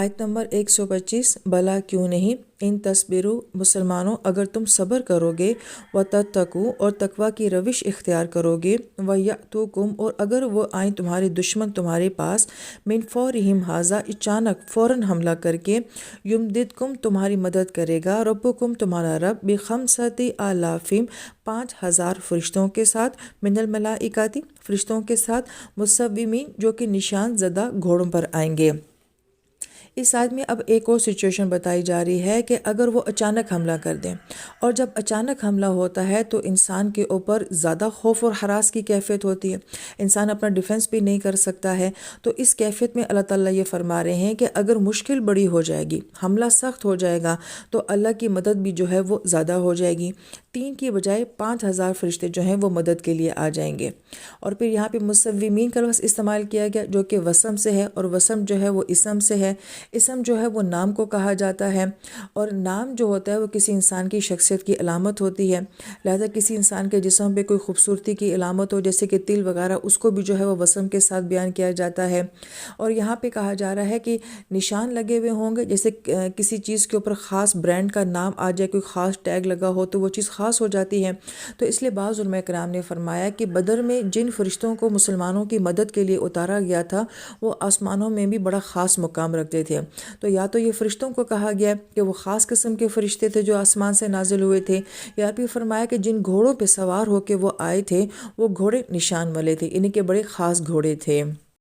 آیت نمبر 125، بلا کیوں نہیں، ان تصبرو مسلمانوں اگر تم صبر کرو گے، وتتقوا اور تقوی کی روش اختیار کرو گے، ویأتوکم اور اگر وہ آئیں تمہارے دشمن تمہارے پاس، من فورہم ھذا اچانک فوراً حملہ کر کے، یمددکم تمہاری مدد کرے گا، ربکم تمہارا رب، بخمسۃ آلاف 5,000 فرشتوں کے ساتھ، من الملائکۃ فرشتوں کے ساتھ، مصومین جو کہ نشان زدہ گھوڑوں پر آئیں گے۔ اس آیت میں اب ایک اور سچویشن بتائی جا رہی ہے کہ اگر وہ اچانک حملہ کر دیں، اور جب اچانک حملہ ہوتا ہے تو انسان کے اوپر زیادہ خوف اور ہراس کی کیفیت ہوتی ہے، انسان اپنا ڈیفنس بھی نہیں کر سکتا ہے۔ تو اس کیفیت میں اللہ تعالیٰ یہ فرما رہے ہیں کہ اگر مشکل بڑی ہو جائے گی، حملہ سخت ہو جائے گا، تو اللہ کی مدد بھی جو ہے وہ زیادہ ہو جائے گی، 3 کی بجائے 5,000 فرشتے جو ہیں وہ مدد کے لیے آ جائیں گے۔ اور پھر یہاں پہ مصومین کا لفظ استعمال کیا گیا جو کہ وسم سے ہے، اور وسم جو ہے وہ اسم سے ہے۔ اسم جو ہے وہ نام کو کہا جاتا ہے، اور نام جو ہوتا ہے وہ کسی انسان کی شخصیت کی علامت ہوتی ہے، لہذا کسی انسان کے جسم پہ کوئی خوبصورتی کی علامت ہو جیسے کہ تل وغیرہ، اس کو بھی جو ہے وہ وسم کے ساتھ بیان کیا جاتا ہے۔ اور یہاں پہ کہا جا رہا ہے کہ نشان لگے ہوئے ہوں گے، جیسے کسی چیز کے اوپر خاص برانڈ کا نام آ جائے، کوئی خاص ٹیگ لگا ہو تو وہ چیز خاص ہو جاتی ہے۔ تو اس لیے بعض علماء کرام نے فرمایا کہ بدر میں جن فرشتوں کو مسلمانوں کی مدد کے لیے اتارا گیا تھا وہ آسمانوں میں بھی بڑا خاص مقام رکھتے تھے، تو یا تو یہ فرشتوں کو کہا گیا کہ وہ خاص قسم کے فرشتے تھے جو آسمان سے نازل ہوئے تھے، یا بھی فرمایا کہ جن گھوڑوں پہ سوار ہو کے وہ آئے تھے وہ گھوڑے نشان والے تھے، انہیں کے بڑے خاص گھوڑے تھے۔